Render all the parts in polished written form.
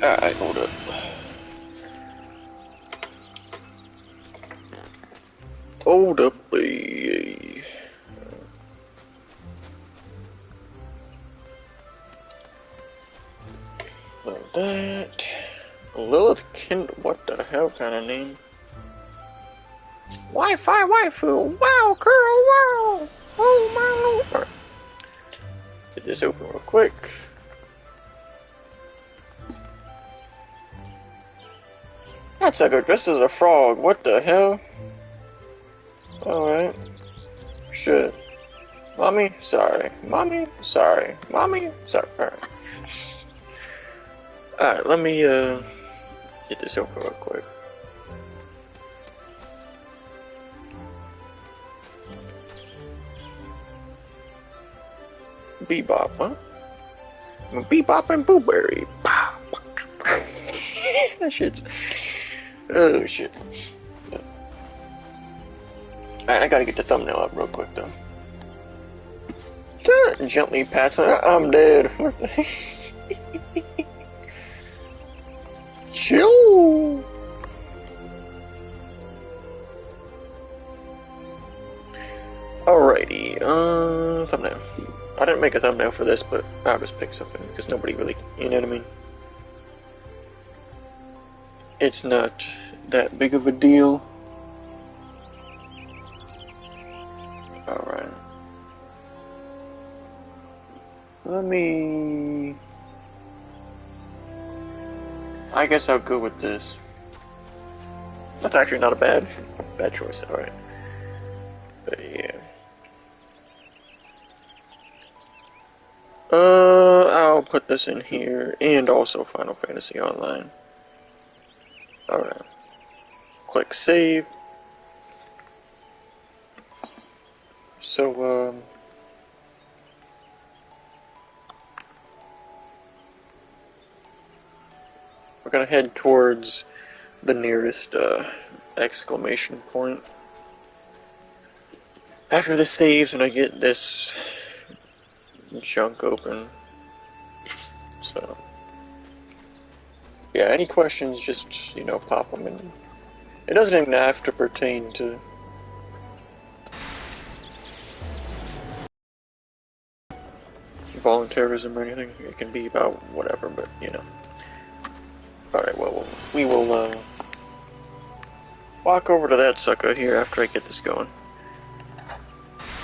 Alright, hold up. Hold up, like that. Lilith what the hell kind of name? Wi-Fi waifu, wow, girl, wow, oh my lord. Alright. Get this open real quick. That's like a dressed as a frog, what the hell? Alright. Shit. Mommy, sorry. Mommy, sorry. Mommy, sorry. Alright, let me get this open real quick. Bebop, huh? Bebop and Blueberry. That shit's... Oh, shit. Alright, I gotta get the thumbnail up real quick, though. Gently pats... I'm dead. Chill! Alrighty, thumbnail. I didn't make a thumbnail for this, but I'll just pick something, because nobody really... You know what I mean? It's not that big of a deal. Alright. Let me... I guess I'll go with this. That's actually not a bad choice, alright. But yeah. I'll put this in here, and also Final Fantasy Online. Alright. Click save. So, we're gonna head towards the nearest, exclamation point. After this saves and I get this junk open. So, yeah, any questions, just, you know, pop them in. It doesn't even have to pertain to voluntarism or anything. It can be about whatever, but, you know. Alright, well, we will, walk over to that sucker here after I get this going.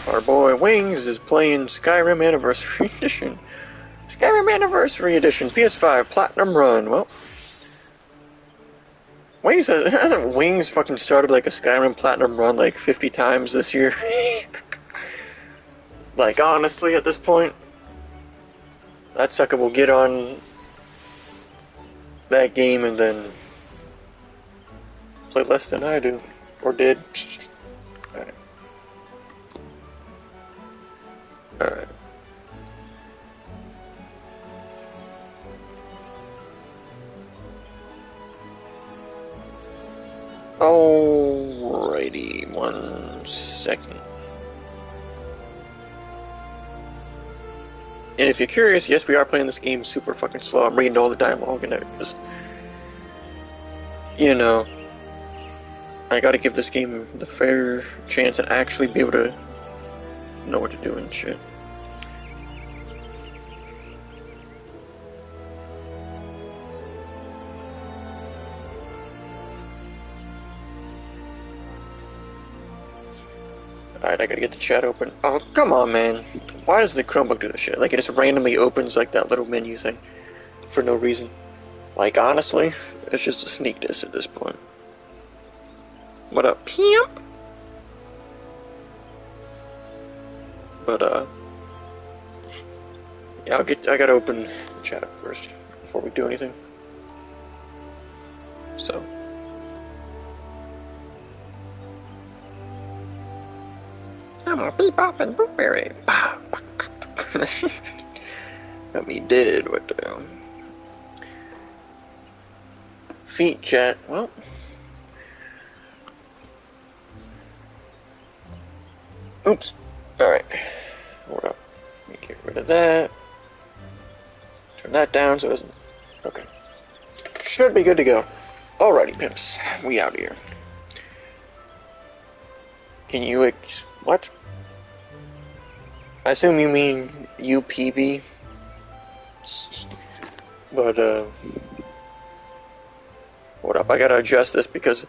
Our boy Wings is playing Skyrim Anniversary Edition. Skyrim Anniversary Edition, PS5, Platinum Run. Well, Wings hasn't Wings fucking started like a Skyrim Platinum Run like 50 times this year? Like, honestly, at this point, that sucker will get on that game and then play less than I do. Or did. Alright. Alright. Alrighty, 1 second. And if you're curious, yes, we are playing this game super fucking slow. I'm reading all the dialogue and it just, you know, I gotta give this game the fair chance to actually be able to know what to do and shit. Alright, I gotta get the chat open. Oh, come on, man. Why does the Chromebook do this shit? Like, it just randomly opens, like, that little menu thing. For no reason. Like, honestly, it's just a sneak diss at this point. What up, pimp? But, yeah, I gotta open the chat up first, before we do anything. So. I'm a Bebop and Blueberry. Got me dead, what the hell. Feet chat, well. Oops. Alright. Hold up. Let me get rid of that. Turn that down so it doesn't. Okay. should be good to go. Alrighty, pimps. We out here. Can you what? I assume you mean UPB? But, hold up, I gotta adjust this because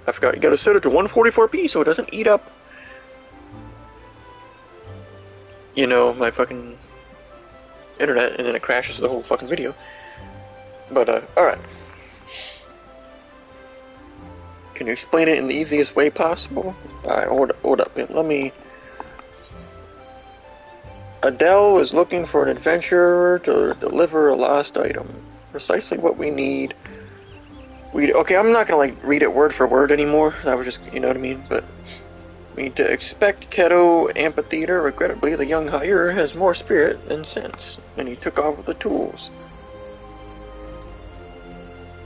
I forgot you gotta set it to 144p so it doesn't eat up, you know, my fucking internet and then it crashes the whole fucking video. But, alright. Can you explain it in the easiest way possible? Alright, hold up, let me... Adele is looking for an adventurer to deliver a lost item. Precisely what we need. Okay, I'm not gonna like read it word for word anymore. That was just, you know what I mean? But we need to expect Keto Amphitheater. Regrettably, the young hire has more spirit than sense, and he took off with the tools.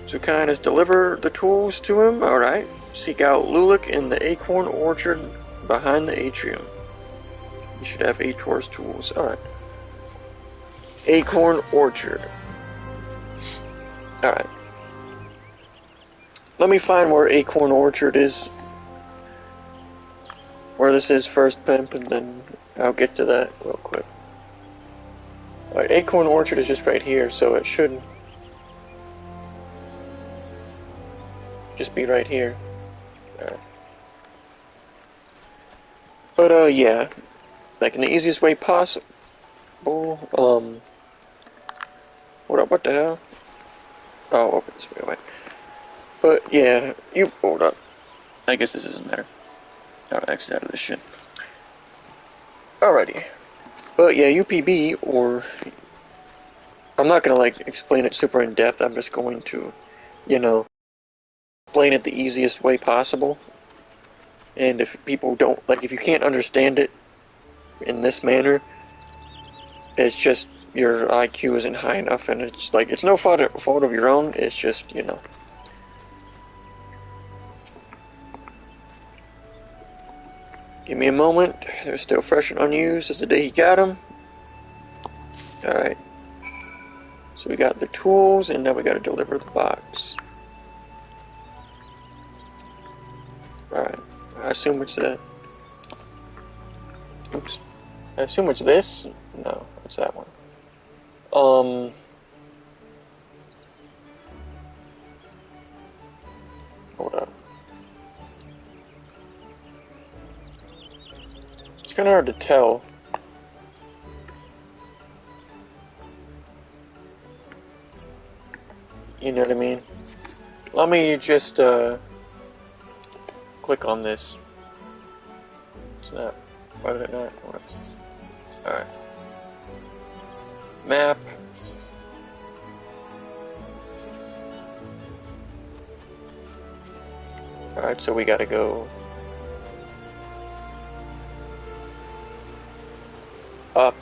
Zukain has delivered the tools to him. Alright. Seek out Lulik in the acorn orchard behind the atrium. You should have Ator's tools. Alright. Acorn Orchard. Alright. Let me find where Acorn Orchard is. Where this is first, Pimp, and then I'll get to that real quick. Alright, Acorn Orchard is just right here, so it should just be right here. Alright. But, yeah. Like, in the easiest way possible. Hold up, what the hell? Oh, open this way, wait. But, yeah, hold up. I guess this doesn't matter. I'll exit out of this shit. Alrighty. But, yeah, UPB, or... I'm not gonna, like, explain it super in depth, I'm just going to, you know, explain it the easiest way possible. And if people don't, like, if you can't understand it in this manner, it's just your IQ isn't high enough, and it's like, it's no fault of your own, it's just, you know. Give me a moment, they're still fresh and unused as the day he got them. Alright. So we got the tools, and now we gotta deliver the box. Alright, I assume it's that. Oops. I assume it's this? No, it's that one. Hold up. It's kinda hard to tell. You know what I mean? Let me just, click on this. It's not. Why did it not? Alright. Map. Alright, so we gotta go up.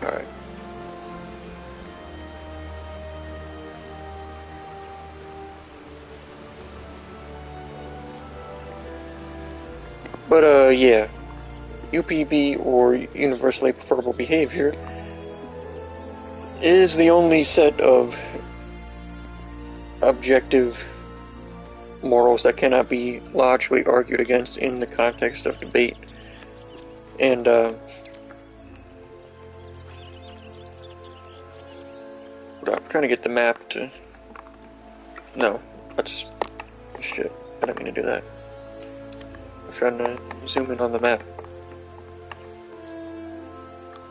Alright. But, yeah. UPB, or Universally Preferable Behavior, is the only set of objective morals that cannot be logically argued against in the context of debate. And, I'm trying to get the map to... No, that's... Shit, I didn't mean to do that. I'm trying to zoom in on the map.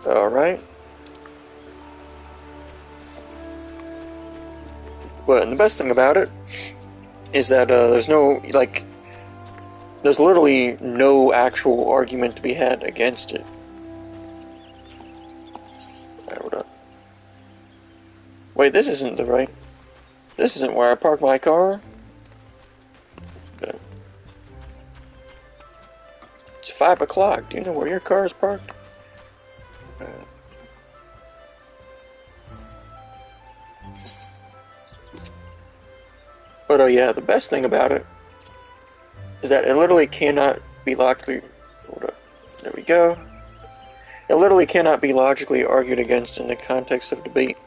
Alright. But the best thing about it is that there's no, like, there's literally no actual argument to be had against it. Alright, hold up. Wait, this isn't the right... This isn't where I park my car? Okay. It's 5 o'clock. Do you know where your car is parked? But yeah, the best thing about it is that it literally cannot be logically... Hold up. There we go. It literally cannot be logically argued against in the context of debate.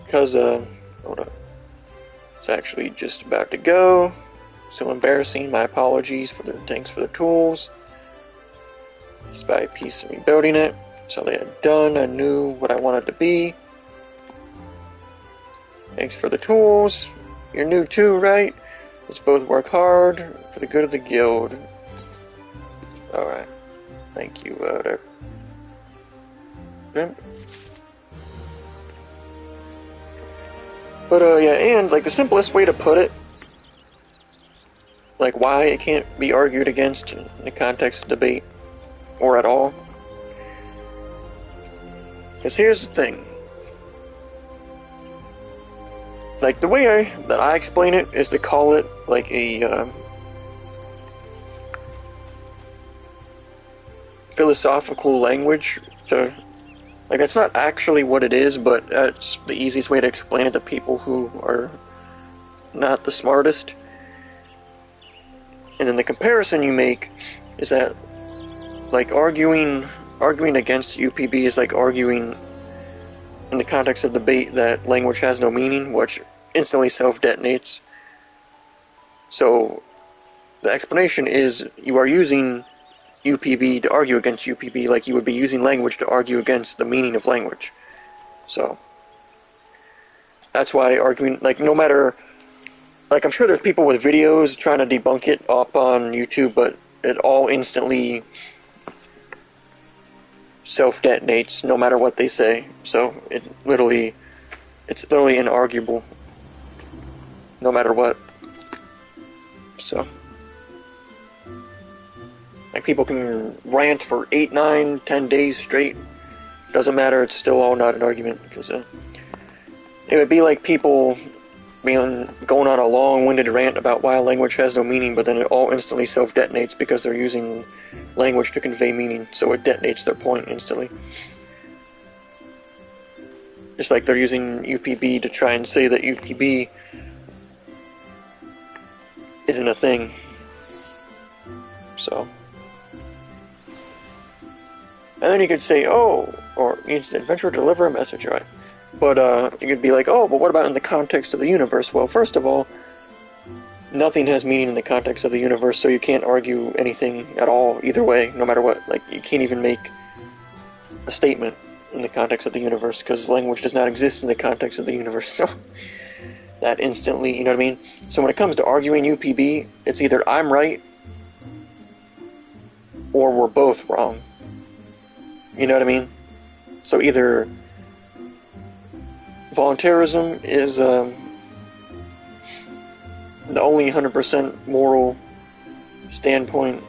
Because, hold up. It's actually just about to go. So embarrassing. My apologies for the thanks for the tools. It's by a piece of rebuilding it. So they had done. I knew what I wanted to be. Thanks for the tools. You're new too, right? Let's both work hard for the good of the guild. Alright. Thank you, there. Okay. But, yeah, and, like, the simplest way to put it, like, why it can't be argued against in the context of debate, or at all. Because here's the thing. Like, the way that I explain it is to call it, like, a, philosophical language. So, like, that's not actually what it is, but that's the easiest way to explain it to people who are not the smartest. And then the comparison you make is that, like, arguing against UPB is like arguing in the context of debate that language has no meaning, which instantly self-detonates. So, the explanation is you are using UPB to argue against UPB like you would be using language to argue against the meaning of language. So, that's why arguing, like, no matter, like, I'm sure there's people with videos trying to debunk it up on YouTube, but it all instantly self-detonates no matter what they say. So, it's literally inarguable no matter what. So, like, people can rant for 8, 9, 10 days straight. Doesn't matter, it's still all not an argument, because it would be like people going on a long-winded rant about why language has no meaning, but then it all instantly self-detonates because they're using language to convey meaning, so it detonates their point instantly. Just like they're using UPB to try and say that UPB isn't a thing. So. And then you could say, oh, or needs an adventure to deliver a message, right? But, you could be like, oh, but what about in the context of the universe? Well, first of all, nothing has meaning in the context of the universe, so you can't argue anything at all, either way, no matter what. Like, you can't even make a statement in the context of the universe, because language does not exist in the context of the universe, so that instantly, you know what I mean? So when it comes to arguing UPB, it's either I'm right, or we're both wrong. You know what I mean? So either voluntarism is the only 100% moral standpoint,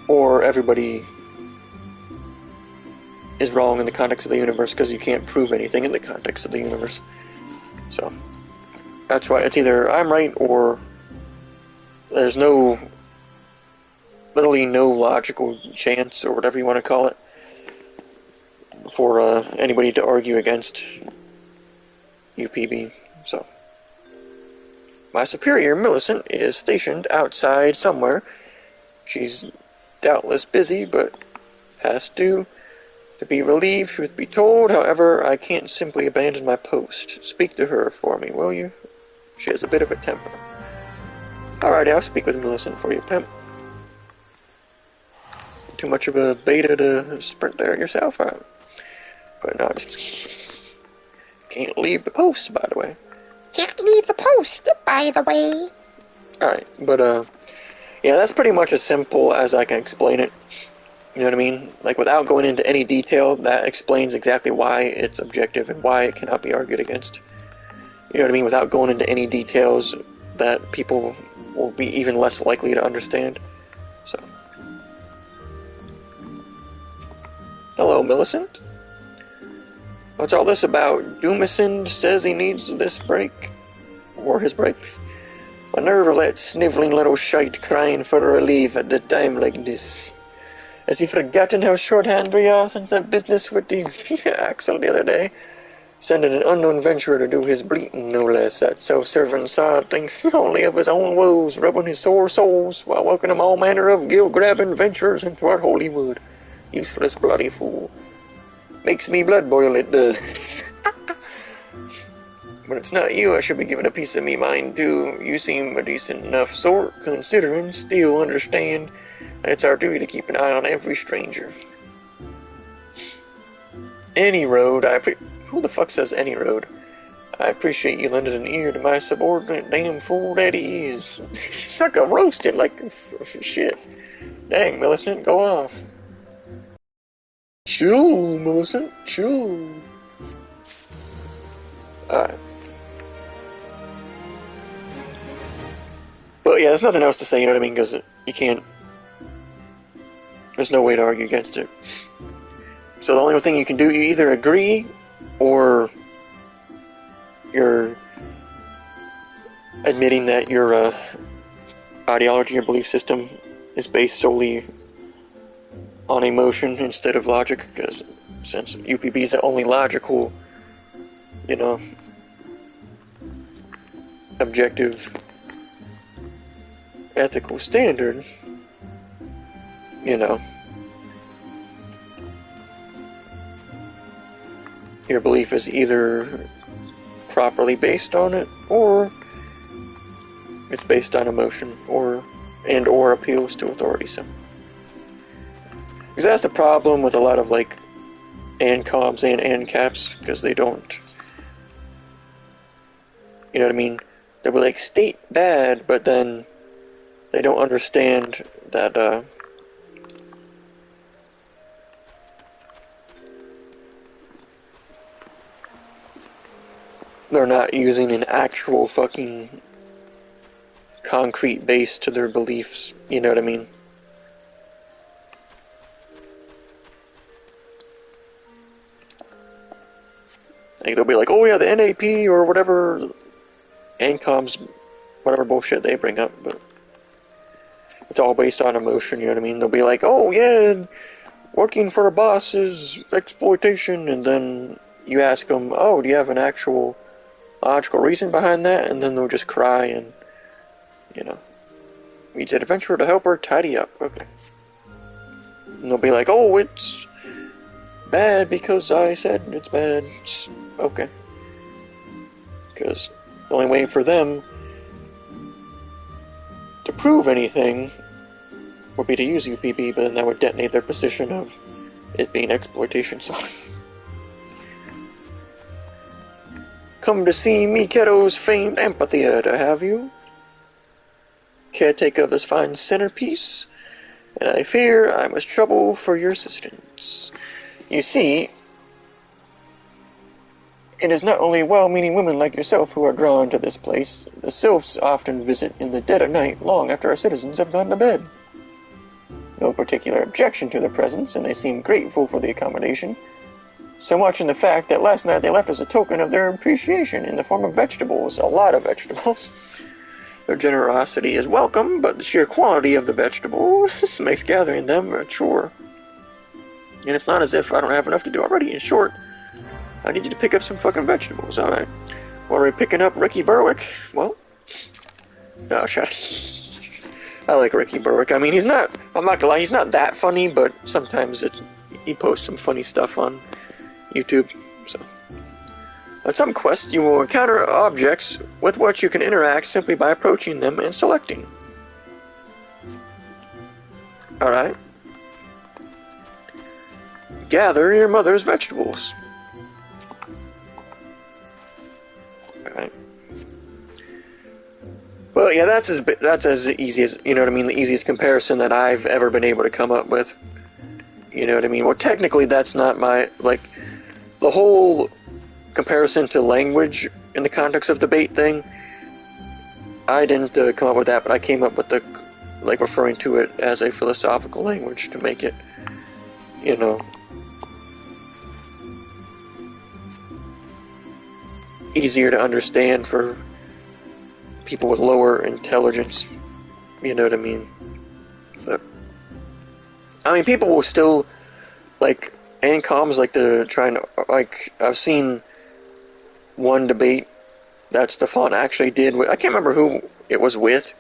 or everybody is wrong in the context of the universe because you can't prove anything in the context of the universe. So that's why it's either I'm right or there's literally no logical chance, or whatever you want to call it, for anybody to argue against UPB. So, my superior, Millicent, is stationed outside somewhere. She's doubtless busy, but has to be relieved, truth be told. However, I can't simply abandon my post. Speak to her for me, will you? She has a bit of a temper. Alright, I'll speak with Millicent for you, pimp. Too much of a beta to sprint there yourself, huh? But no, just can't leave the post, by the way. Can't leave the post, by the way. Alright, but yeah, that's pretty much as simple as I can explain it. You know what I mean? Like, without going into any detail, that explains exactly why it's objective and why it cannot be argued against. You know what I mean? Without going into any details that people will be even less likely to understand. So. Hello, Millicent? What's all this about? Doomicind says he needs this break? Or his break? A nerve-let, sniveling little shite crying for relief at a time like this. Has he forgotten how shorthand we are since that business with the Axel the other day? Sending an unknown venturer to do his bleating, no less. That self-serving sod thinks only of his own woes, rubbing his sore souls, while welcoming all manner of guild-grabbing venturers into our holy wood. Useless bloody fool. Makes me blood boil, it does. But it's not you I should be giving a piece of me mind to. You seem a decent enough sort, considering. Still understand that it's our duty to keep an eye on every stranger. Any road, who the fuck says any road? I appreciate you lending an ear to my subordinate damn fool that he is. He's like a roasted, like, shit. Dang, Millicent, go off. Chill, Millicent, chill. Alright. But yeah, there's nothing else to say, you know what I mean? Because you can't... There's no way to argue against it. So the only thing you can do, you either agree, or you're admitting that your ideology or belief system is based solely on emotion instead of logic, because since UPB is the only logical, you know, objective, ethical standard, you know, your belief is either properly based on it, or it's based on emotion, or appeals to authority. So, because that's the problem with a lot of like ANCOMs and ANCAPs, because they don't, you know what I mean? They'll be like, state bad, but then they don't understand that they're not using an actual fucking concrete base to their beliefs, you know what I mean? Like, they'll be like, oh yeah, the NAP or whatever, ANCOMs, whatever bullshit they bring up, but it's all based on emotion, you know what I mean? They'll be like, oh yeah, working for a boss is exploitation, and then you ask them, oh, do you have an actual logical reason behind that? And then they'll just cry and, you know, needs an adventurer to help her tidy up. Okay. And they'll be like, oh, it's bad because I said it's bad. It's okay. Because the only way for them to prove anything would be to use UPB, but then that would detonate their position of it being exploitation. So, come to see Mikedo's famed amphitheater, have you? Caretaker of this fine centerpiece, and I fear I must trouble for your assistance. You see, it is not only well-meaning women like yourself who are drawn to this place. The sylphs often visit in the dead of night, long after our citizens have gone to bed. No particular objection to their presence, and they seem grateful for the accommodation. So much in the fact that last night they left us a token of their appreciation in the form of vegetables, a lot of vegetables. Their generosity is welcome, but the sheer quantity of the vegetables makes gathering them a chore. And it's not as if I don't have enough to do already. In short, I need you to pick up some fucking vegetables, alright? What are we picking up, Ricky Berwick? Well, no, shut. I like Ricky Berwick. I mean, I'm not gonna lie, he's not that funny, but sometimes he posts some funny stuff on YouTube, so. On some quests, you will encounter objects with which you can interact simply by approaching them and selecting. Alright. Gather your mother's vegetables. Alright. Well, yeah, that's as easy as, you know what I mean, the easiest comparison that I've ever been able to come up with. You know what I mean? Well, technically, that's not my, like, the whole comparison to language in the context of debate thing, I didn't come up with that, but I came up with the, like, referring to it as a philosophical language to make it, you know, easier to understand for people with lower intelligence, you know what I mean? But, I mean, people will still, like, ANCOMs like to try and, like, I've seen one debate that Stefan actually did with, I can't remember who it was with,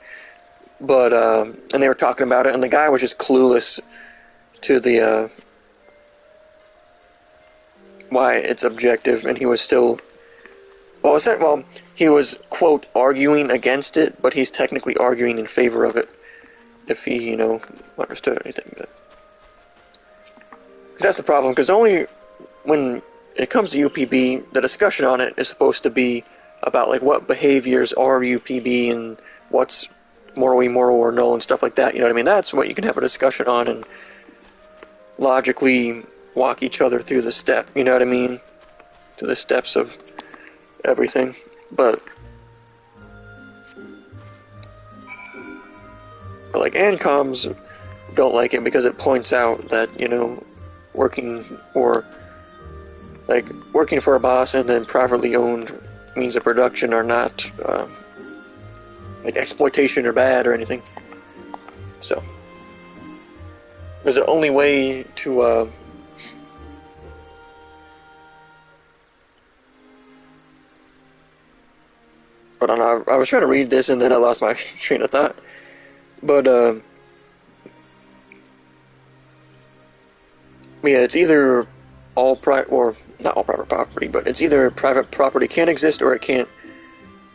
but, and they were talking about it, and the guy was just clueless to the, why it's objective, and he was still Well, he was, quote, arguing against it, but he's technically arguing in favor of it, if he, understood anything. Because that's the problem, because only when it comes to UPB, the discussion on it is supposed to be about, like, what behaviors are UPB and what's morally moral or null and stuff like that, you know what I mean? That's what you can have a discussion on and logically walk each other through the step, you know what I mean? To the steps of everything. But like ANCOMs don't like it because it points out that, working for a boss and then privately owned means of production are not like exploitation or bad or anything. So there's the only way to but I was trying to read this and then I lost my train of thought. But yeah, it's either all private, or not all private property, but it's either private property can exist or it can't.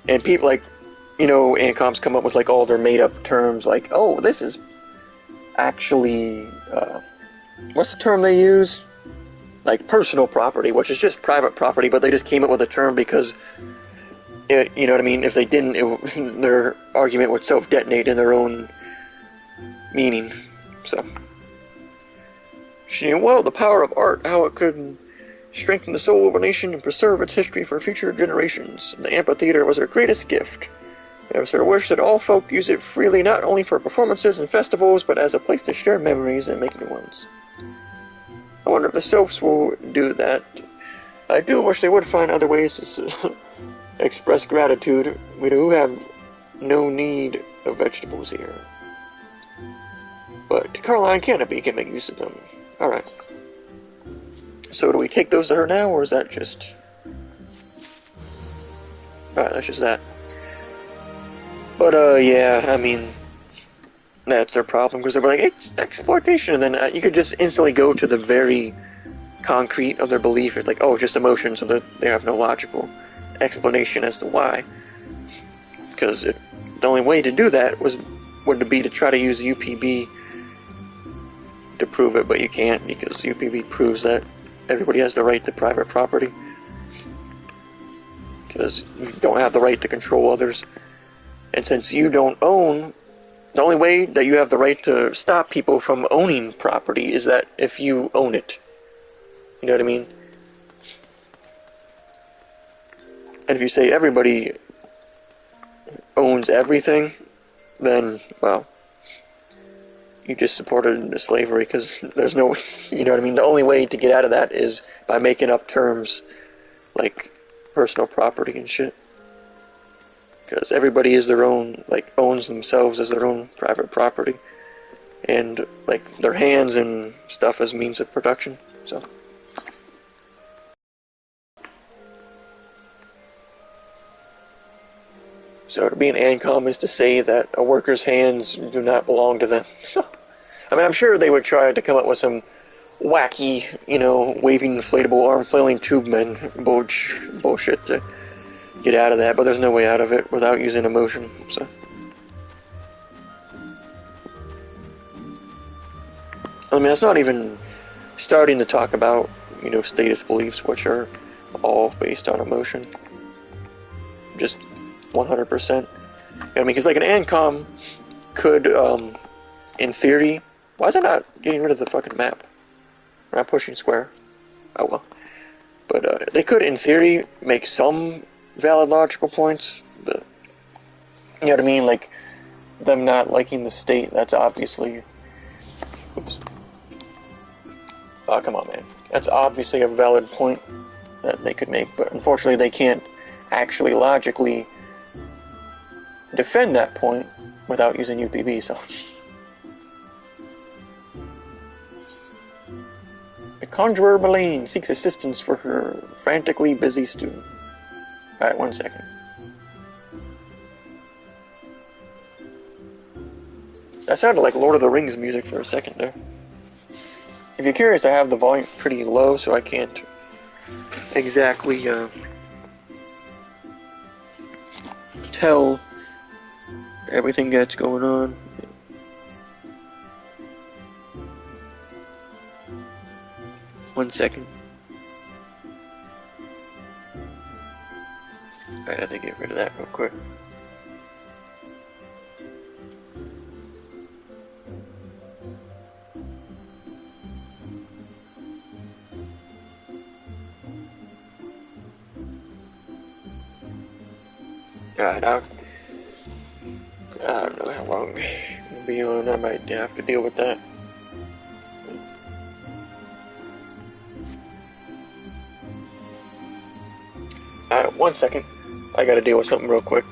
And people like, ANCOMs come up with like all their made up terms, like, oh, this is actually what's the term they use? Like personal property, which is just private property, but they just came up with a term because you know what I mean? If they didn't, their argument would self-detonate in their own meaning. So, well, the power of art, how it could strengthen the soul of a nation and preserve its history for future generations. The amphitheater was her greatest gift. It was her wish that all folk use it freely, not only for performances and festivals, but as a place to share memories and make new ones. I wonder if the Sylphs will do that. I do wish they would find other ways to express gratitude. We do have no need of vegetables here. But Caroline Canopy can make use of them. Alright. So do we take those to her now, or is that just... Alright, that's just that. But, yeah, I mean, that's their problem, because they're like, it's exploitation, and then you could just instantly go to the very concrete of their belief. It's like, oh, just emotion, so that they have no logical explanation as to why. Because the only way to do that would be to try to use UPB to prove it, but you can't, because UPB proves that everybody has the right to private property. Because you don't have the right to control others. And since you don't own, the only way that you have the right to stop people from owning property is that if you own it. You know what I mean? And if you say everybody owns everything, then, well, you just supported slavery, because there's no, you know what I mean? The only way to get out of that is by making up terms like personal property and shit. Because everybody is their own, like, owns themselves as their own private property. And, like, their hands and stuff as means of production, so. So to be an ANCOM is to say that a worker's hands do not belong to them. I mean, I'm sure they would try to come up with some wacky, waving inflatable arm flailing tube men bullshit to get out of that, but there's no way out of it without using emotion, so. I mean, it's not even starting to talk about, status beliefs, which are all based on emotion. Just 100%. I mean, because like an ANCOM could, in theory, why is it not getting rid of the fucking map? We're not pushing square. Oh well. But they could, in theory, make some valid logical points, but you know what I mean? Like, them not liking the state, that's obviously... Oops. Oh, come on, man. That's obviously a valid point that they could make, but unfortunately they can't actually logically defend that point without using UPB, so... The Conjurer Belaine seeks assistance for her frantically busy student. Alright, 1 second. That sounded like Lord of the Rings music for a second there. If you're curious, I have the volume pretty low, so I can't exactly tell everything that's going on. One second. I had to get rid of that real quick. Alright, I don't know how long we'll be on. I might have to deal with that. Alright, 1 second. I gotta deal with something real quick.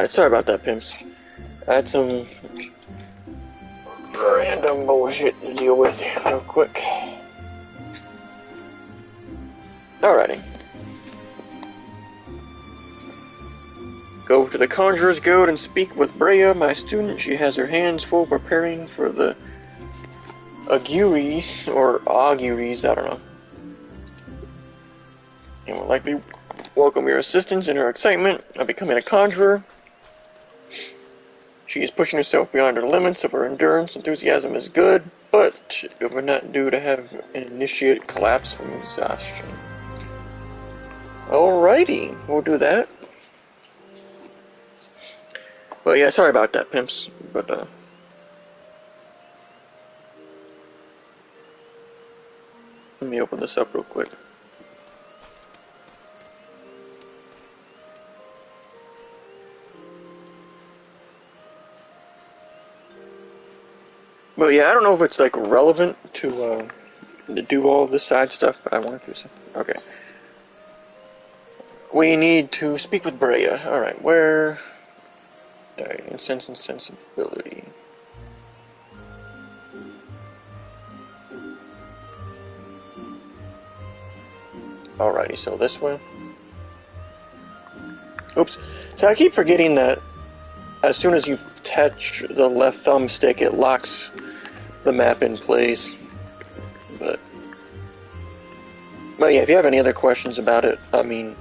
Sorry about that, pimps. I had some random bullshit to deal with real quick. Alrighty. Go to the Conjurers Guild and speak with Brea, my student. She has her hands full preparing for the auguries, or auguries, I don't know. And will likely welcome your assistance in her excitement of becoming a conjurer. She is pushing herself beyond her limits of her endurance. Enthusiasm is good, but it would not do to have an initiate collapse from exhaustion. Alrighty, we'll do that. Well, yeah, sorry about that, pimps, but, let me open this up real quick. But yeah, I don't know if it's, like, relevant to do all this side stuff, but I want to do something. Okay. We need to speak with Brea. Alright, where... Sense and sensibility. Alrighty, so this way. Oops. So I keep forgetting that as soon as you touch the left thumbstick, it locks the map in place. But yeah, if you have any other questions about it, I mean,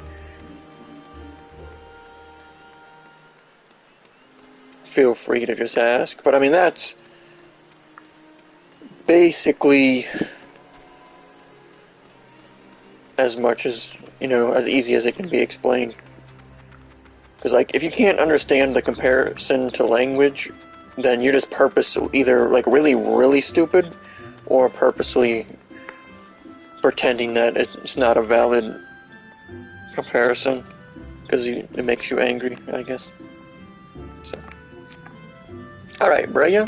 feel free to just ask. But I mean, that's basically as much as, you know, as easy as it can be explained. Because, like, if you can't understand the comparison to language, then you're just either, like, really, really stupid, or purposely pretending that it's not a valid comparison, because it makes you angry, I guess. So. Alright, Brea.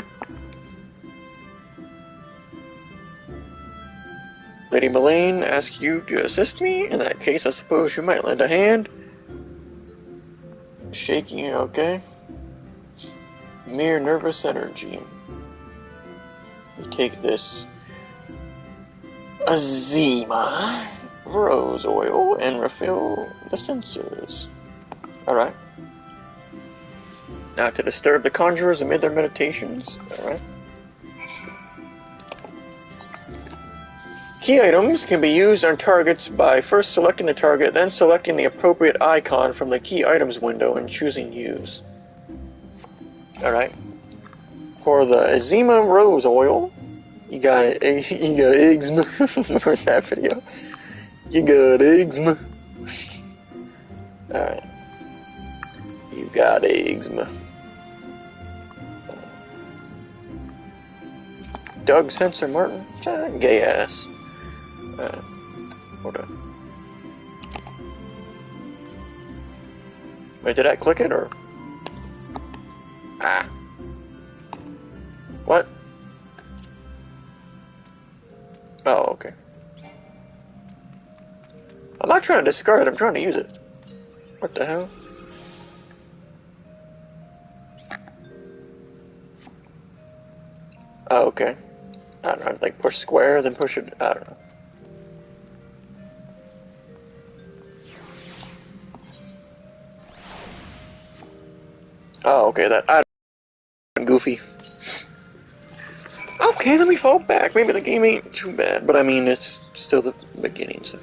Lady Melaine asks you to assist me. In that case, I suppose you might lend a hand. Shaking, okay. Mere nervous energy. You take this Azima rose oil and refill the sensors. Alright. Now to disturb the Conjurers amid their meditations. Alright. Key items can be used on targets by first selecting the target, then selecting the appropriate icon from the Key Items window and choosing Use. Alright. For the Azima Rose Oil, you got eczema. Where's that video? You got eczema. Alright. You got eczema. Doug Sensor Martin? Gay ass. Hold on. Wait, did I click it or? Ah. What? Oh, okay. I'm not trying to discard it, I'm trying to use it. What the hell? Oh, okay. I don't know, like push square, then push it, I don't know. Oh, okay, I'm goofy. Okay, let me fall back. Maybe the game ain't too bad, but I mean, it's still the beginning, so.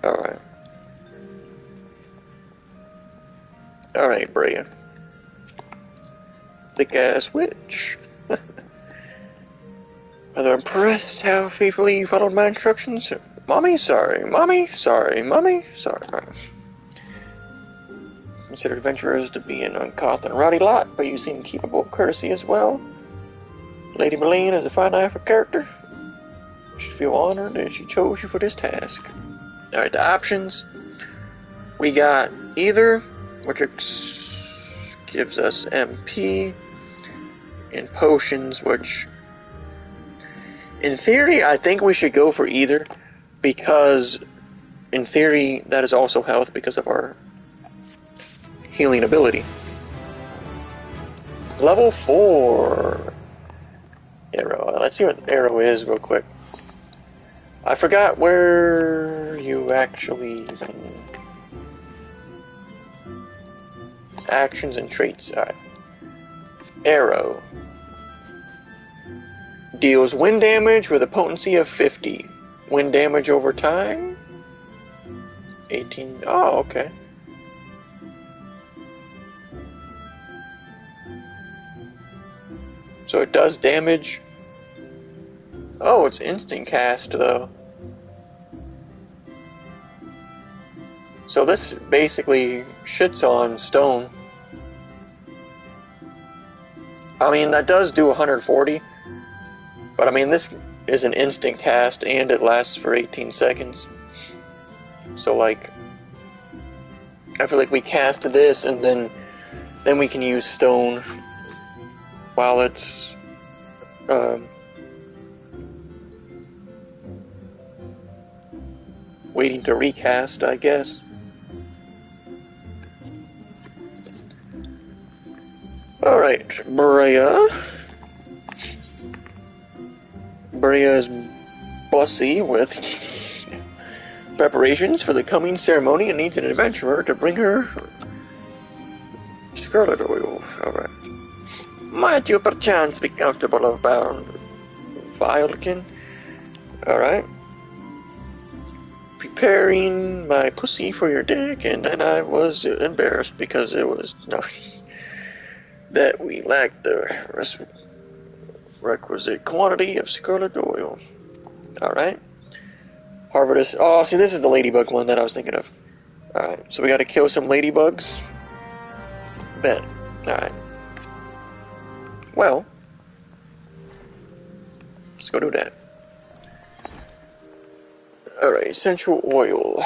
Alright. Alright, Brea. Thick-ass witch. Rather impressed how faithfully you followed my instructions. Mommy, sorry. Mommy, sorry. Mommy, sorry. Consider adventurers to be an uncouth and rowdy lot, but you seem capable of courtesy as well. Lady Melaine has a fine eye for character. You should feel honored that she chose you for this task. Alright, the options. We got either, which gives us MP, and potions, which, in theory, I think we should go for either, because, in theory, that is also health because of our healing ability. Level 4. Arrow. Let's see what arrow is real quick. I forgot where you actually... Actions and traits. Alright. Arrow. Deals wind damage with a potency of 50. Wind damage over time? 18. Oh, okay. So it does damage. Oh, it's instant cast though. So this basically shits on stone. I mean, that does do 140. But I mean, this is an instant cast and it lasts for 18 seconds. So like, I feel like we cast this and then we can use stone while it's waiting to recast, I guess. Alright, Brea. Brea is bussy with preparations for the coming ceremony and needs an adventurer to bring her scarlet oil. Alright. Might you perchance be comfortable about Violkin? Alright. Preparing my pussy for your dick, and then I was embarrassed because it was nice that we lacked the requisite quantity of scarlet oil. Alright. Harvest. Oh, see, this is the ladybug one that I was thinking of. Alright, so we gotta kill some ladybugs. Bet. Alright. Well, let's go do that. Alright, essential oil.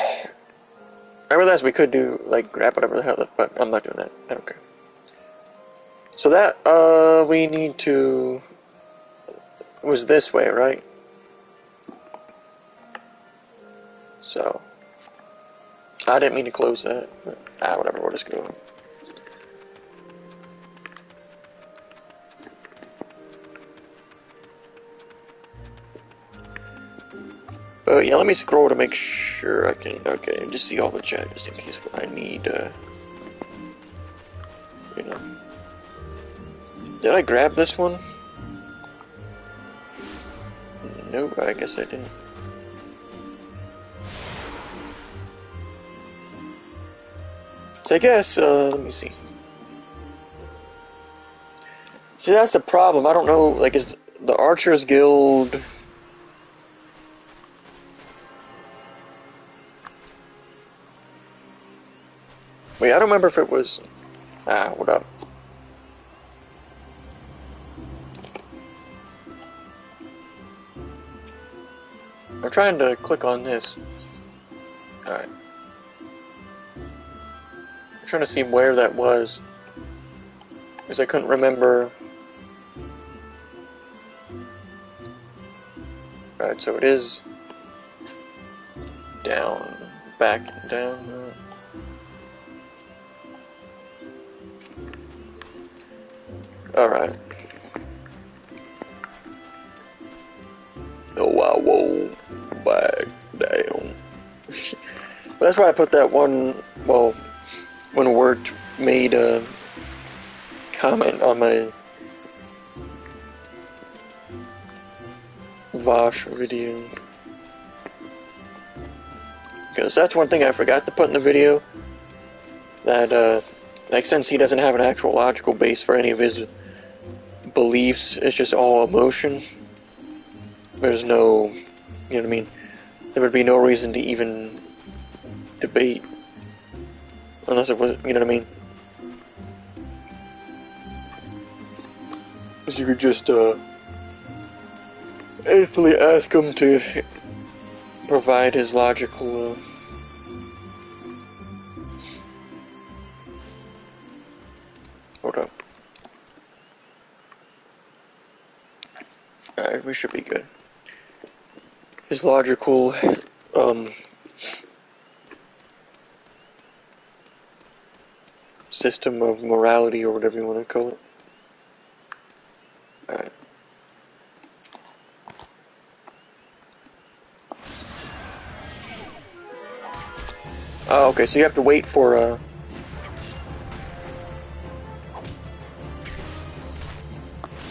I realized we could do, like, grab whatever the hell, but I'm not doing that. I don't care. So that, we need to... It was this way, right? So... I didn't mean to close that, but, whatever, we'll just go. Yeah, let me scroll to make sure I can, okay, just see all the chat, just in case I need, you know. Did I grab this one? No, I guess I didn't. So I guess, let me see. See, that's the problem, I don't know, like, is the Archers Guild... Wait, I don't remember if it was... what up? I'm trying to click on this. Alright. I'm trying to see where that was. Because I couldn't remember... Alright, so it is... down. Back and down. Alright. Oh, I won't back down. That's why I put that one, well, when Word made a comment on my Vosh video. Because that's one thing I forgot to put in the video. That, like, since he doesn't have an actual logical base for any of his beliefs, it's just all emotion. There's no, you know what I mean? There would be no reason to even debate. Unless it was, you know what I mean? Because you could just, instantly ask him to provide his logical, hold up. Alright, we should be good. His logical, system of morality, or whatever you want to call it. Alright. Oh, okay, so you have to wait for,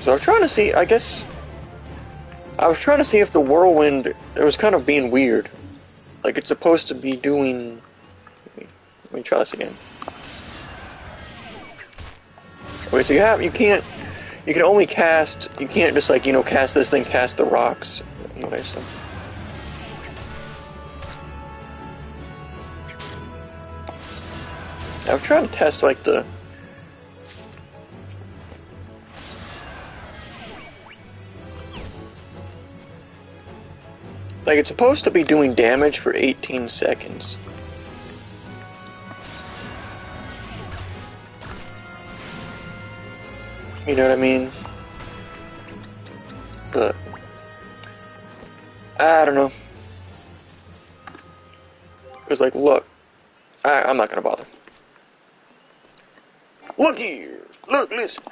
So I was trying to see, I guess... I was trying to see if the whirlwind... It was kind of being weird. Like, it's supposed to be doing... Let me try this again. Okay, so you can't... You can only cast... You can't just, like, you know, cast this thing past the rocks. Anyway, so... I was trying to test, like, the... Like, it's supposed to be doing damage for 18 seconds. You know what I mean? But... I don't know. Because, like, look. I'm not gonna bother. Look here! Look, listen!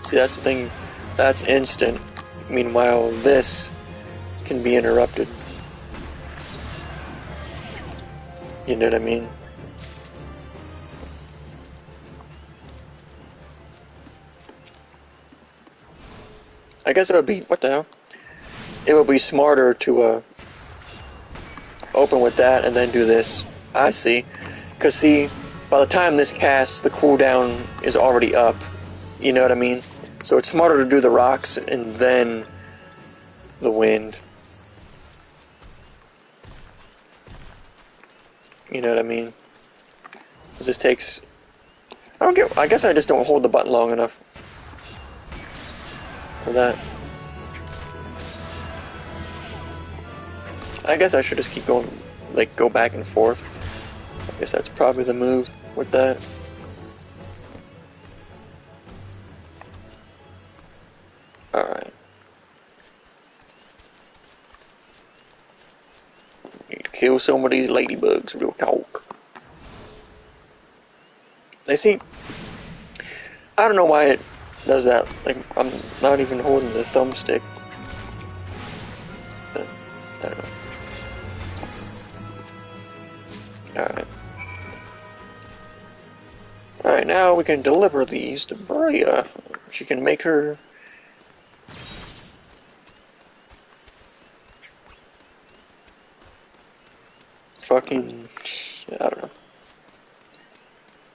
See, that's the thing. That's instant. Meanwhile, this can be interrupted. You know what I mean? I guess it would be, what the hell? It would be smarter to open with that and then do this. I see. Because see, by the time this casts, the cooldown is already up. You know what I mean? So it's smarter to do the rocks and then the wind. You know what I mean? Because this takes... I guess I just don't hold the button long enough for that. I guess I should just keep going, like, go back and forth. I guess that's probably the move with that. Alright. Need to kill some of these ladybugs, real talk. They seem... I don't know why it does that. Like, I'm not even holding the thumbstick. But, I don't know. Alright. Alright, now we can deliver these to Bria. She can make her... fucking... I don't know.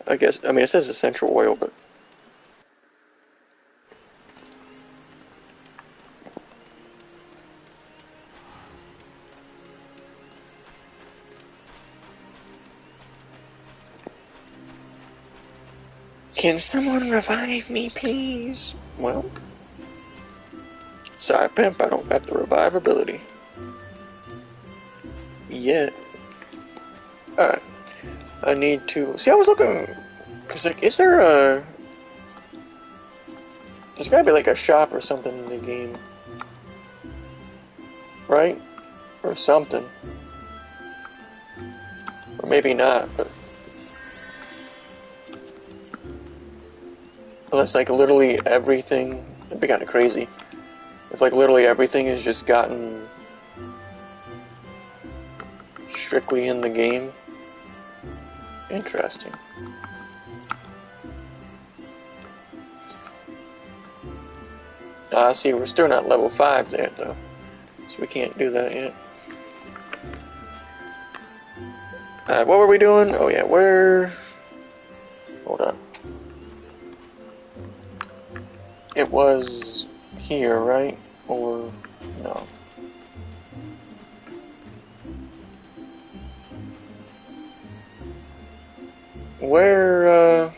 I guess, I mean, it says essential oil, but... Can someone revive me, please? Well... Sorry, pimp, I don't got the revive ability. Yet. Alright. I need to... See, I was looking... Cause, like, is there a... There's gotta be, like, a shop or something in the game. Right? Or something. Or maybe not, but... Unless, like, literally everything... It'd be kinda crazy. If, like, literally everything has just gotten... strictly in the game. Interesting. See, we're still not level 5 yet, though. So we can't do that yet. What were we doing? Oh, yeah, where... Hold on. It was... here, right? Or... no. Where,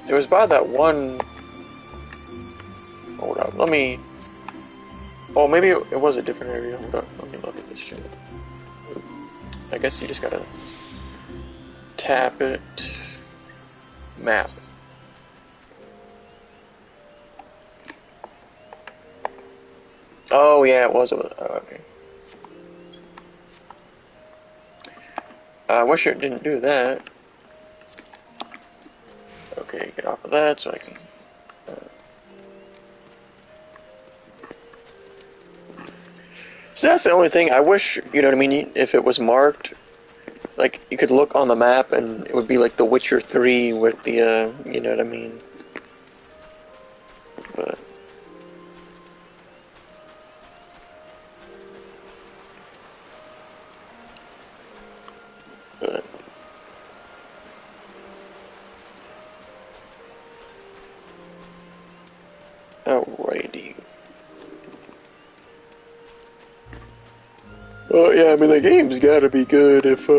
It was by that one... Hold up, let me... Oh, maybe it was a different area. Hold up, let me look at this shit. I guess you just gotta... tap it... Map. Oh, yeah, it was. Oh, okay. I wish it didn't do that. Okay, get off of that so I can... So that's the only thing. I wish, you know what I mean, if it was marked, like, you could look on the map and it would be like The Witcher 3 with the, you know what I mean? But... Alrighty. Well, yeah, I mean, the game's gotta be good if,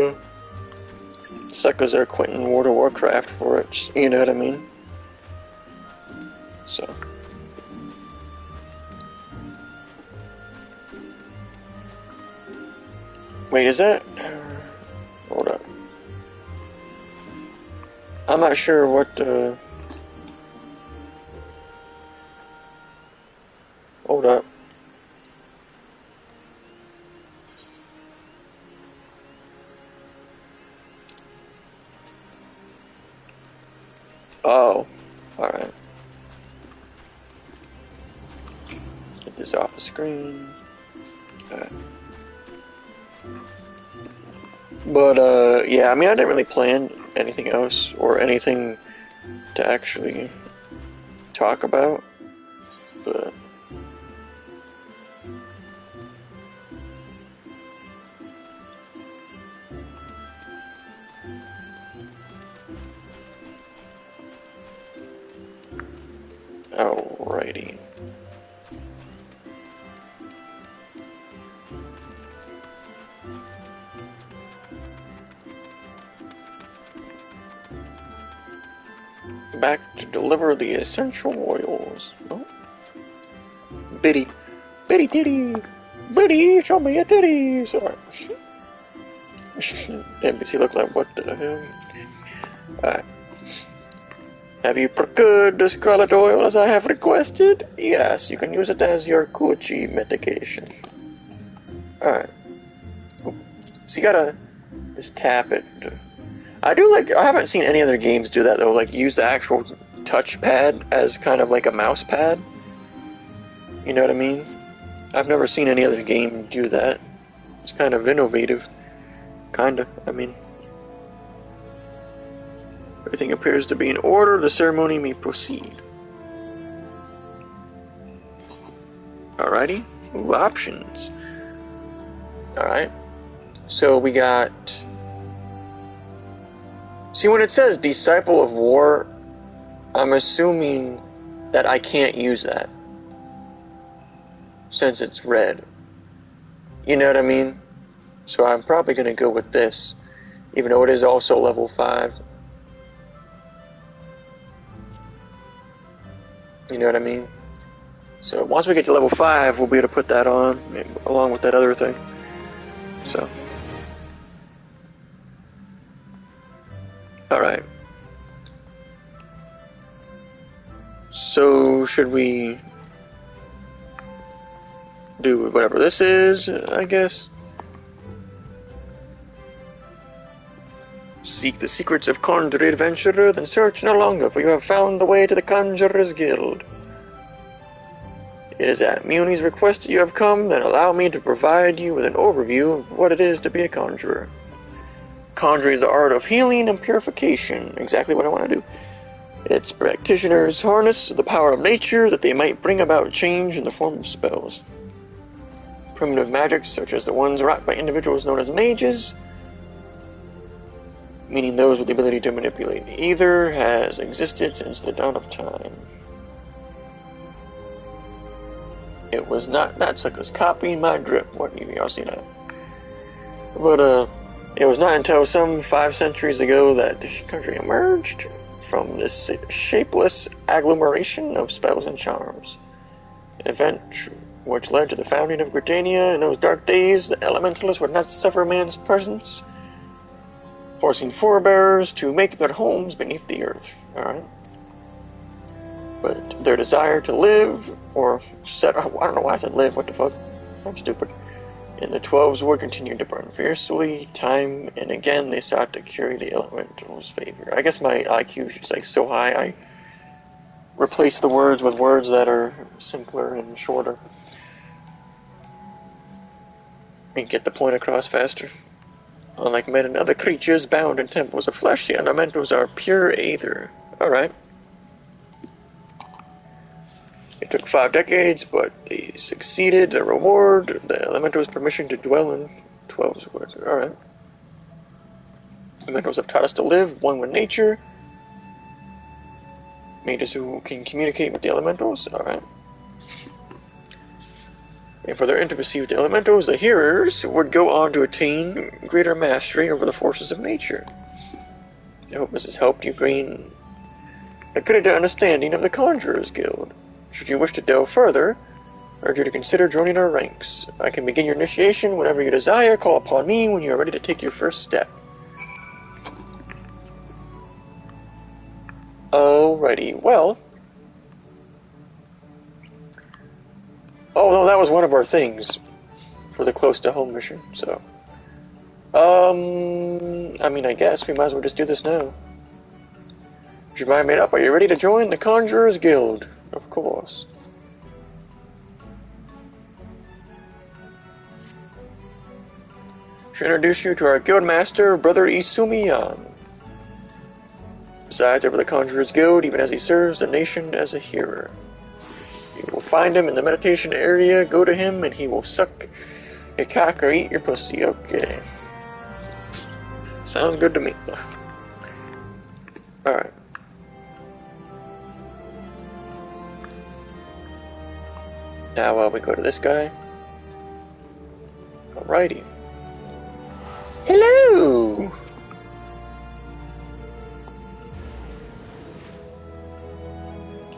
suckers are quitting World of Warcraft for it, you know what I mean? So. Wait, is that... Hold up. I'm not sure what, Hold up. Oh, alright. Get this off the screen. Alright. But, yeah, I mean, I didn't really plan anything else or anything to actually talk about, but... Alrighty. Back to deliver the essential oils. Oh. Biddy. Biddy titty. Biddy, show me your titties. Alright. NBC look like what the hell? Alright. Have you procured the scarlet oil as I have requested? Yes, you can use it as your coochie medication. Alright. So you gotta just tap it. I haven't seen any other games do that though, like use the actual touchpad as kind of like a mouse pad. You know what I mean? I've never seen any other game do that. It's kind of innovative. Kinda, I mean. Everything appears to be in order. The ceremony may proceed. Alrighty. Ooh, options. Alright. So we got... See, when it says Disciple of War, I'm assuming that I can't use that. Since it's red. You know what I mean? So I'm probably going to go with this. Even though it is also level 5. You know what I mean? So once we get to level 5, we'll be able to put that on, along with that other thing. So. Alright. So, should we do whatever this is, I guess? Seek the secrets of Conjurer adventurer, then search no longer, for you have found the way to the Conjurers Guild. It is at Muni's request that you have come, then allow me to provide you with an overview of what it is to be a conjurer. Conjuring is the art of healing and purification, exactly what I want to do. Its practitioners harness the power of nature that they might bring about change in the form of spells. Primitive magics, such as the ones wrought by individuals known as mages, meaning those with the ability to manipulate the ether, has existed since the dawn of time. It was not that sucker's copying my drip. What, y'all see that? But, it was not until some 5 centuries ago that the country emerged from this shapeless agglomeration of spells and charms. An event which led to the founding of Britannia. In those dark days, the elementalists would not suffer man's presence, forcing forebears to make their homes beneath the earth. Alright? But their desire to live, or I don't know why I said live, what the fuck? I'm stupid. And the 12s would continue to burn fiercely, time and again they sought to curry the elementals' favor. I guess my IQ is just like so high, I replace the words with words that are simpler and shorter. And get the point across faster. Unlike men and other creatures bound in temples of flesh, the elementals are pure aether. Alright. It took 5 decades, but they succeeded. The reward, the elementals' permission to dwell in 12's wood. Alright. Elementals have taught us to live, one with nature. Mages who can communicate with the elementals. Alright. And for their intimacy with the elementals, the hearers would go on to attain greater mastery over the forces of nature. I hope this has helped you gain a greater understanding of the Conjurers Guild. Should you wish to delve further, I urge you to consider joining our ranks. I can begin your initiation whenever you desire. Call upon me when you are ready to take your first step. Alrighty, well... Oh, no, that was one of our things for the close to home mission, so... I mean, I guess we might as well just do this now. Is your mind made up? Are you ready to join the Conjurers Guild? Of course. Should introduce you to our guild master, Brother Isumiyan. Presides over the Conjurers Guild, even as he serves the nation as a healer. You will find him in the meditation area, go to him, and he will suck your cock or eat your pussy. Okay. Sounds good to me. Alright. Now we go to this guy. Alrighty. Hello!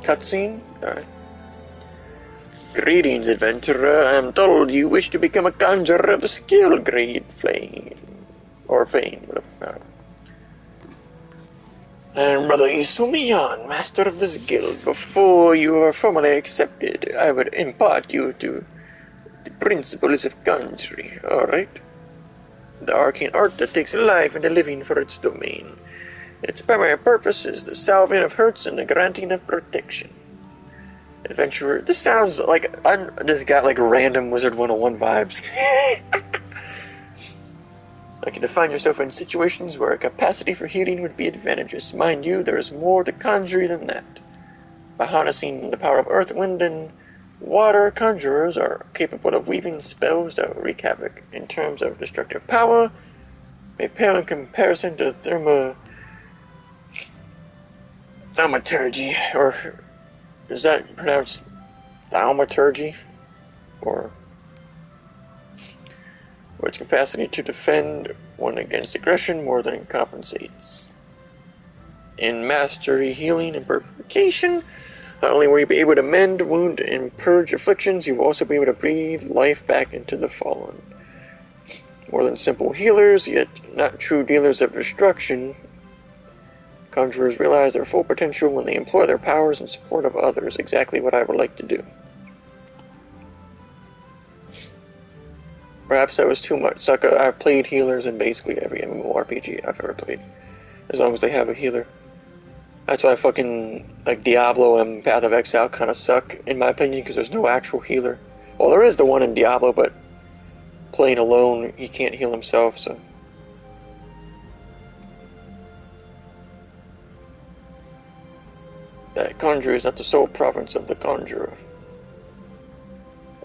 Cutscene? Alright. Greetings, adventurer. I am told you wish to become a conjurer of skill grade flame. Or fame, whatever. I am Brother Isumiyan, master of this guild. Before you are formally accepted, I would impart you to the principles of conjuring, alright? The arcane art that takes life and the living for its domain. Its primary purpose is the salving of hurts and the granting of protection. Adventurer, this sounds like I just got like random Wizard 101 vibes. I can define yourself in situations where a capacity for healing would be advantageous. Mind you, there is more to conjuring than that. By harnessing the power of earth, wind, and water, conjurers are capable of weaving spells that will wreak havoc. In terms of destructive power, may pale in comparison to thaumaturgy, or is that pronounced thaumaturgy? Or its capacity to defend one against aggression more than compensates. In mastery, healing, and purification, not only will you be able to mend, wound, and purge afflictions, you will also be able to breathe life back into the fallen. More than simple healers, yet not true dealers of destruction, conjurers realize their full potential when they employ their powers in support of others, exactly what I would like to do. Perhaps that was too much. Sucker, I've played healers in basically every MMORPG I've ever played. As long as they have a healer. That's why fucking, like, Diablo and Path of Exile kind of suck, in my opinion, because there's no actual healer. Well, there is the one in Diablo, but playing alone, he can't heal himself, so. That Conjurer is not the sole province of the Conjurer.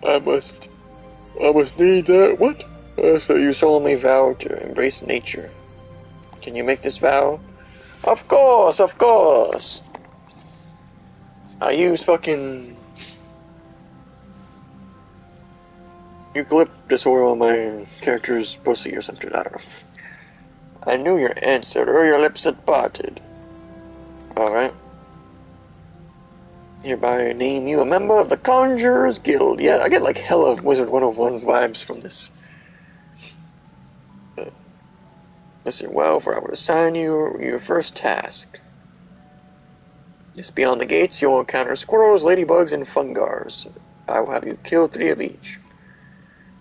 I must need that. What? So you solemnly vow to embrace nature. Can you make this vow? Of course, of course. I use fucking eucalyptus oil on my character's pussy or something. I don't know. I knew your answer, or your lips had parted. Alright. Hereby name you a member of the Conjurers Guild. Yeah, I get like hella Wizard 101 vibes from this. Listen well, for I will assign you your first task. Just beyond the gates, you'll encounter squirrels, ladybugs, and fungars. I will have you kill 3 of each.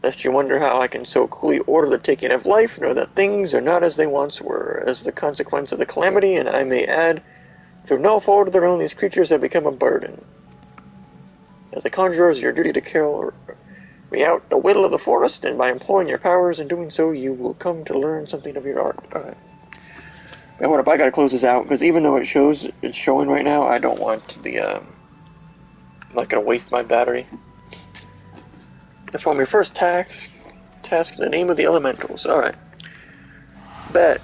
Lest you wonder how I can so coolly order the taking of life, know that things are not as they once were, as the consequence of the calamity, and I may add, through no fault of their own, these creatures have become a burden. As the conjurers, your duty to carry out the will of the forest, and by employing your powers in doing so, you will come to learn something of your art. Alright. Now, hold up, I gotta close this out, because even though it's showing right now, I don't want the, I'm not gonna waste my battery. Perform your first task, the name of the elementals. Alright. Bet.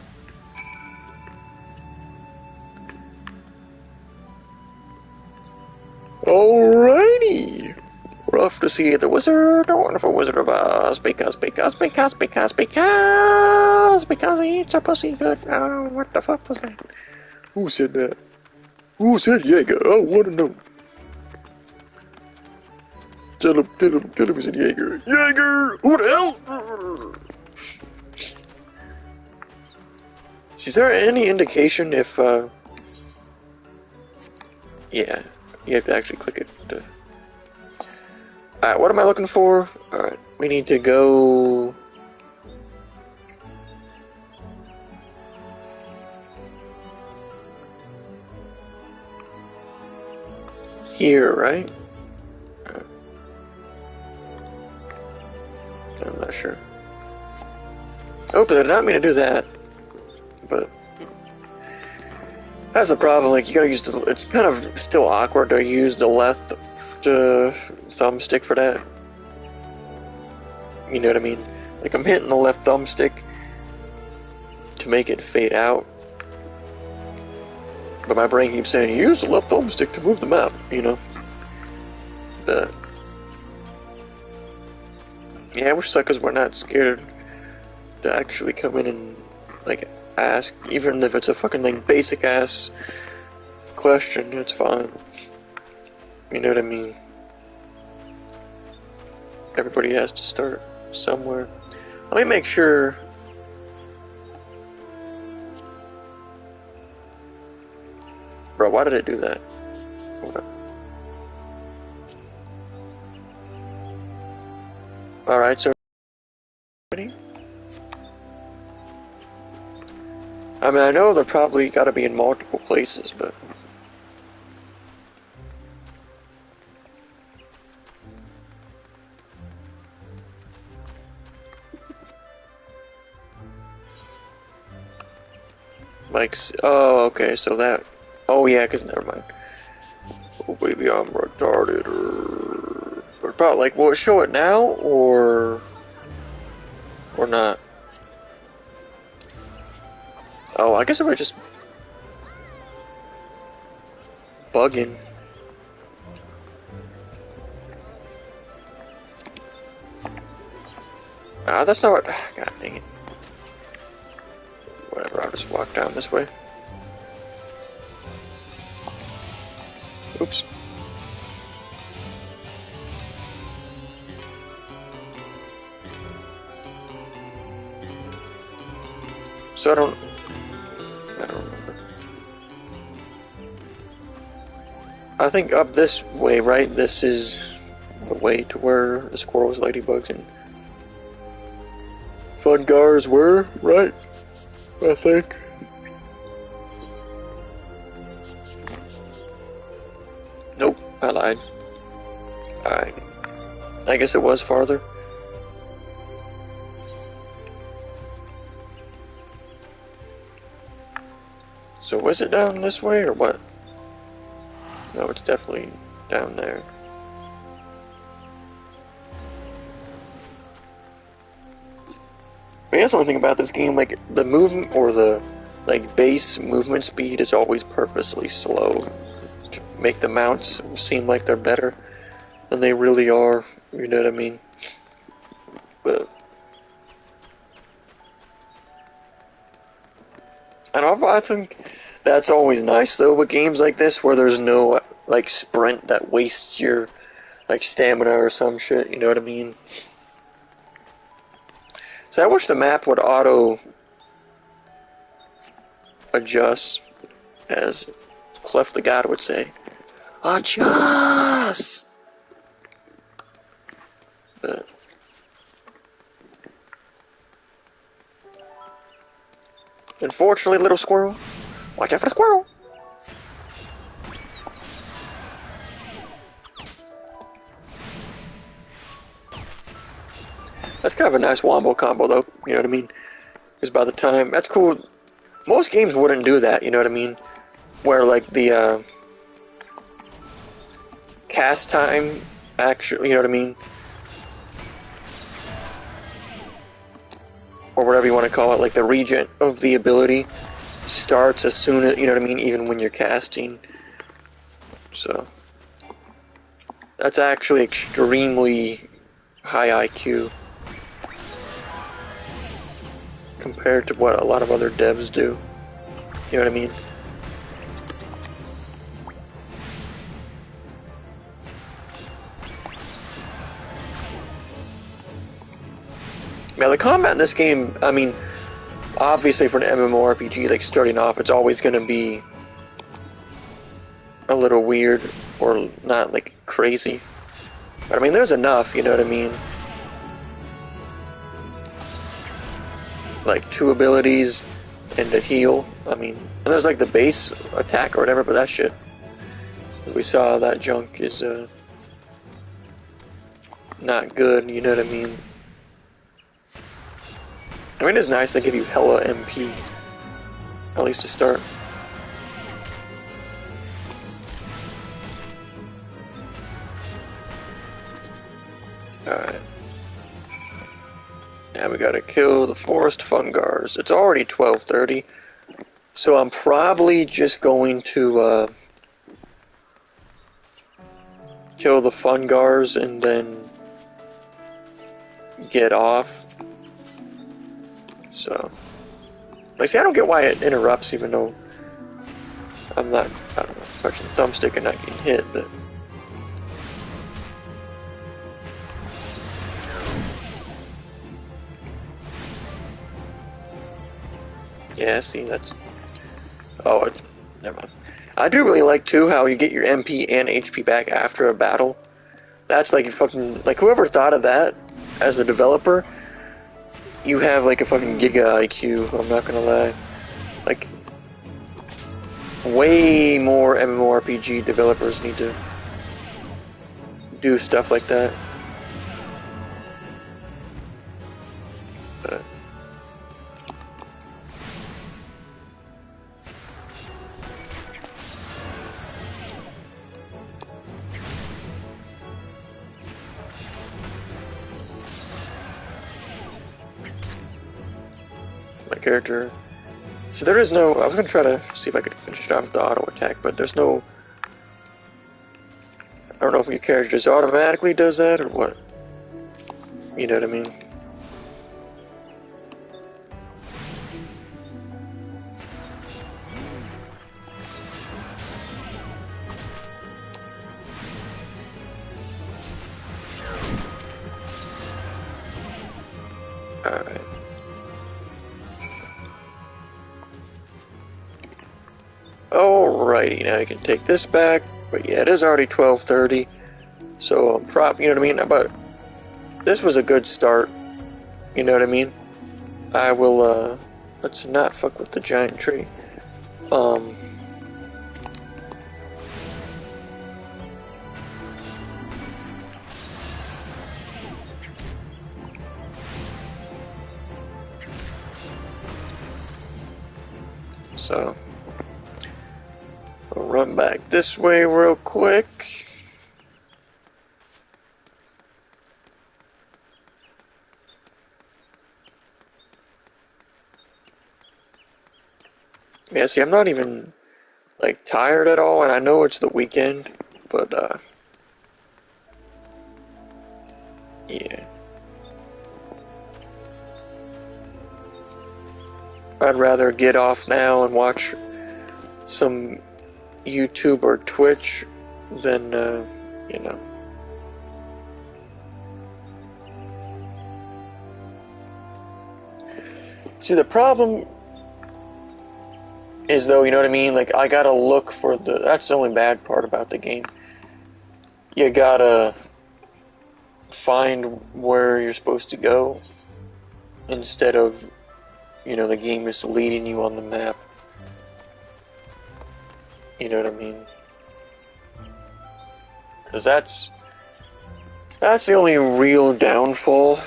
Alrighty! We're off to see the wizard, the wonderful Wizard of Oz, because he eats a pussy good. Oh, what the fuck was that? Who said that? Who said Jaeger? I want to know. Tell him he said Jaeger. Jaeger! Who the hell? Is there any indication if, yeah, you have to actually click it to... Alright, what am I looking for? Alright, we need to go... here, right? I'm not sure. Oh, but I did not mean to do that. But that's the problem. Like, you gotta use the. It's kind of still awkward to use the left thumbstick for that. You know what I mean? Like, I'm hitting the left thumbstick to make it fade out. But my brain keeps saying, use the left thumbstick to move the map, you know? But yeah, I wish suckers were not scared to actually come in and, like, ask, even if it's a fucking, like, basic ass question, it's fine. You know what I mean? Everybody has to start somewhere. Let me make sure. Bro, why did it do that? Alright, so I mean, I know they're probably gotta be in multiple places, but like, oh, okay, so that, oh yeah, cause never mind. Oh baby, I'm retarded, or probably, like, will it show it now, or not? Oh, I guess it might just bugging. Ah, that's not what, god dang it. Whatever, I'll just walk down this way. Oops. So I don't remember. I think up this way, right? This is the way to where the squirrels, ladybugs, and Conjurers were, right? I think. Nope, I lied. Alright. I guess it was farther. So was it down this way or what? No, it's definitely down there. But that's the only thing about this game, like, the movement, or the, like, base movement speed is always purposely slow to make the mounts seem like they're better than they really are, you know what I mean? But and I think that's always nice, though, with games like this, where there's no, like, sprint that wastes your, like, stamina or some shit, you know what I mean? So I wish the map would auto adjust, as Clef the God would say. Adjust! But unfortunately, little squirrel, watch out for the squirrel! That's kind of a nice wombo combo, though, you know what I mean? Because by the time, that's cool. Most games wouldn't do that, you know what I mean? Where, like, the, cast time, actually, you know what I mean? Or whatever you want to call it, like, the regen of the ability starts as soon as, you know what I mean, even when you're casting. So that's actually extremely high IQ compared to what a lot of other devs do. You know what I mean? Now, the combat in this game, I mean, obviously for an MMORPG, like, starting off, it's always going to be a little weird, or not, like, crazy. But, I mean, there's enough, you know what I mean? Like, 2 abilities and a heal. I mean, and there's, like, the base attack or whatever, but that shit We saw that junk is not good, you know what I mean? I mean, it's nice they give you hella MP, at least to start. Alright. Now we gotta kill the forest fungars. It's already 12:30, so I'm probably just going to kill the fungars and then get off. So, like, see, I don't get why it interrupts, even though I'm not, I don't know, touching the thumbstick and not getting hit, but. Yeah, see, that's. Oh, it's. Never mind. I do really like, too, how you get your MP and HP back after a battle. That's like a fucking. Like, whoever thought of that as a developer, you have like a fucking giga IQ, I'm not gonna lie. Like, way more MMORPG developers need to do stuff like that. But my character. So there is no. I was gonna try to see if I could finish it off with the auto attack, but there's no. I don't know if your character just automatically does that or what. You know what I mean? Alright. Alrighty, now you can take this back. But yeah, it is already 12:30. So you know what I mean? But this was a good start. You know what I mean? I will, let's not fuck with the giant tree. So, we'll run back this way real quick. Yeah, see, I'm not even, like, tired at all, and I know it's the weekend, but, yeah. I'd rather get off now and watch some YouTube or Twitch than, you know. See, the problem is, though, you know what I mean? Like, I gotta look for the. That's the only bad part about the game. You gotta find where you're supposed to go instead of, you know, the game is leading you on the map. You know what I mean? Because that's the only real downfall.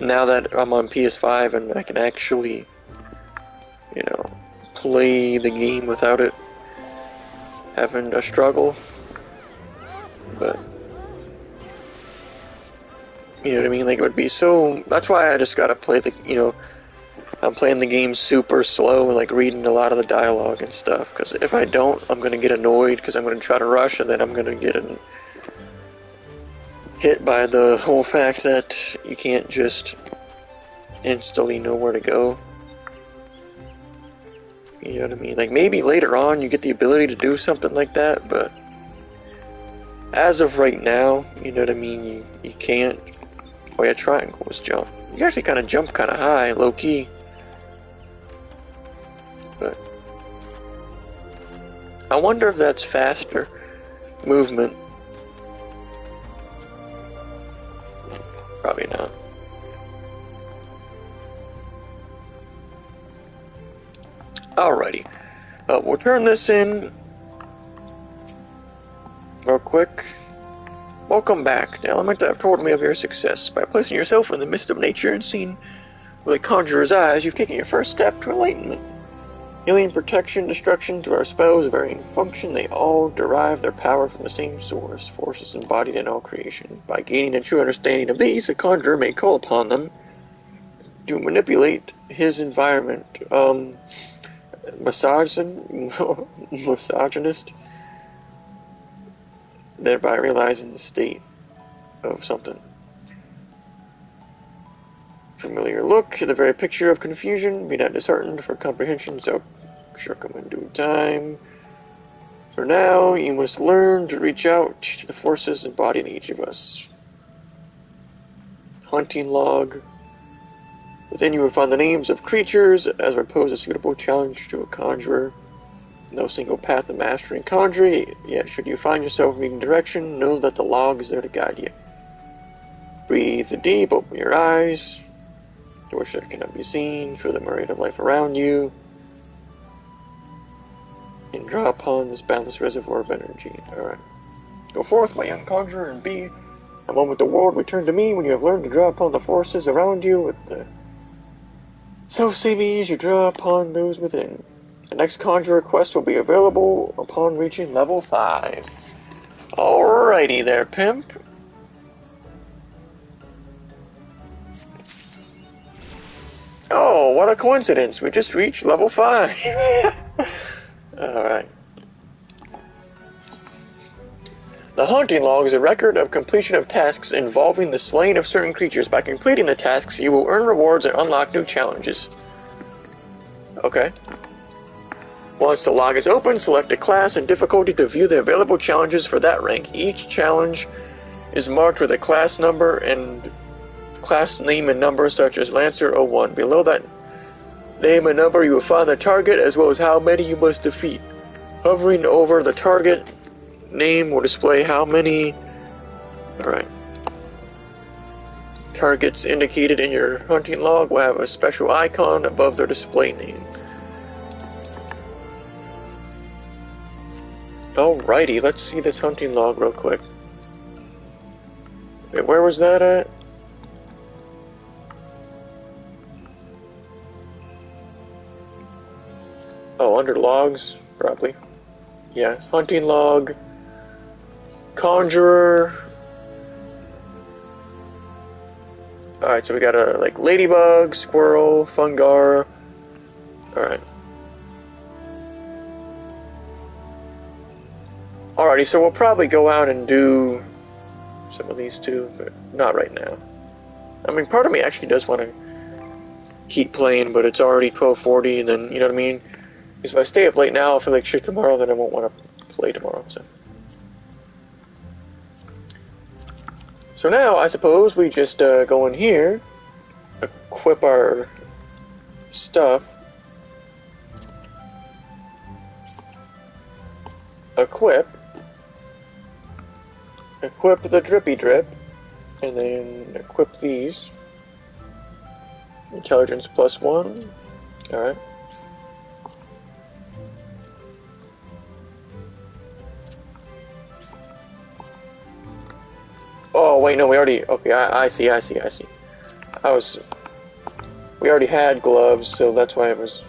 Now that I'm on PS5 and I can actually, you know, play the game without it having a struggle. But, you know what I mean? Like, it would be so. That's why I just gotta play the, you know, I'm playing the game super slow and, like, reading a lot of the dialogue and stuff. Because if I don't, I'm gonna get annoyed because I'm gonna try to rush and then I'm gonna get hit by the whole fact that you can't just instantly know where to go. You know what I mean? Like, maybe later on you get the ability to do something like that, but as of right now, you know what I mean, you can't. Oh yeah, triangle was jump. You actually kind of jump kind of high, low-key. But I wonder if that's faster movement. Probably not. Alrighty. We'll turn this in. quick. Welcome back. The element have told me of your success. By placing yourself in the midst of nature and seeing with a conjurer's eyes, you've taken your first step to enlightenment. Healing, protection, destruction to our spells, varying function, they all derive their power from the same source, forces embodied in all creation. By gaining a true understanding of these, the conjurer may call upon them to manipulate his environment. Misogynist, thereby realizing the state of something. Familiar look, the very picture of confusion, be not disheartened, for comprehension shall come in due time. For now, you must learn to reach out to the forces embodied in each of us. Hunting log. Within you will find the names of creatures, as would pose a suitable challenge to a conjurer. No single path to mastering conjuring, yet should you find yourself needing direction, know that the log is there to guide you. Breathe deep, open your eyes, to which that cannot be seen, feel the myriad of life around you, and draw upon this boundless reservoir of energy. Alright. Go forth, my young conjurer, and be a moment the world return to me when you have learned to draw upon the forces around you with the self-same ease you draw upon those within. The next conjurer quest will be available upon reaching level 5. Alrighty there, pimp. Oh, what a coincidence. We just reached level 5. Alright. The hunting log is a record of completion of tasks involving the slaying of certain creatures. By completing the tasks, you will earn rewards and unlock new challenges. Okay. Once the log is open, select a class and difficulty to view the available challenges for that rank. Each challenge is marked with a class number and class name and number, such as Lancer 01. Below that name and number, you will find the target as well as how many you must defeat. Hovering over the target name will display how many targets indicated in your hunting log will have a special icon above their display name. Alrighty, let's see this hunting log real quick. Wait, where was that at? Oh, under logs, probably. Yeah, hunting log, Conjurer. Alright, so we got a, like, ladybug, squirrel, fungar. Alright. Alrighty, so we'll probably go out and do some of these too, but not right now. I mean, part of me actually does want to keep playing, but it's already 12:40, and then, you know what I mean? Because if I stay up late now, I'll feel like shit tomorrow, then I won't want to play tomorrow, so. So now, I suppose we just go in here, equip our stuff, equip the drippy drip, and then equip these. Intelligence +1, alright. Oh, wait, no, we already, okay, I see. We already had gloves, so that's why I was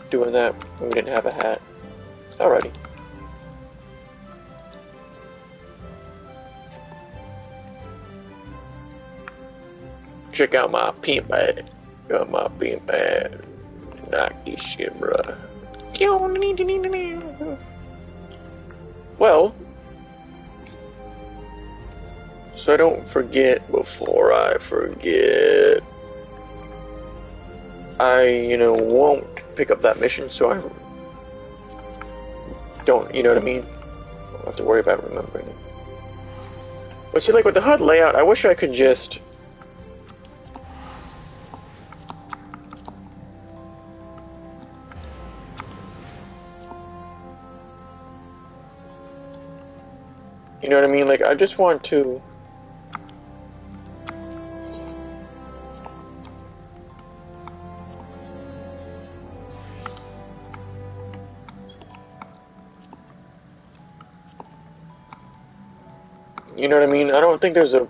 doing that when we didn't have a hat. Alrighty. Check out my pimp bag. Got my pimp bag. Knock this shit, bruh. Well, so I don't forget before I forget, I, won't pick up that mission, so I don't, you know what I mean? I don't have to worry about remembering it. But see, like with the HUD layout, I wish I could just... You know what I mean? Like, I just want to... You know what I mean? I don't think there's a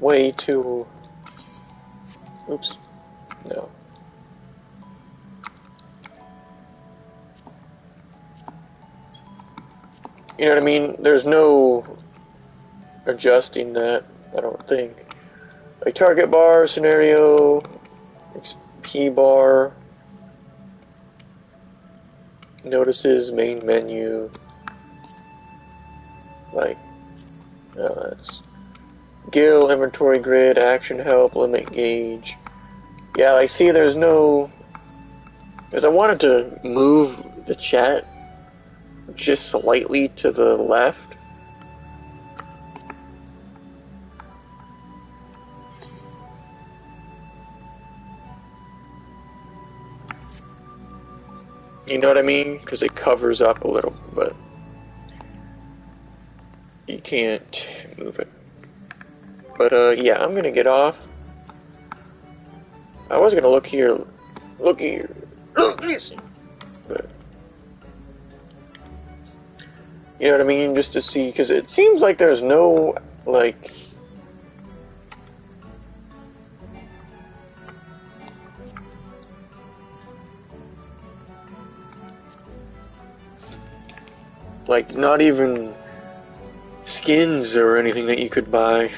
way to... Oops. No. You know what I mean? There's no adjusting that, I don't think. Like target bar, scenario, XP bar, notices, main menu, like, that's guild, inventory grid, action help, limit gauge. Yeah, like, see, there's no... Because I wanted to move the chat just slightly to the left. You know what I mean? Because it covers up a little, but you can't move it. But, yeah, I'm gonna get off. I was gonna look here, but you know what I mean, just to see, because it seems like there's no, like, not even skins or anything that you could buy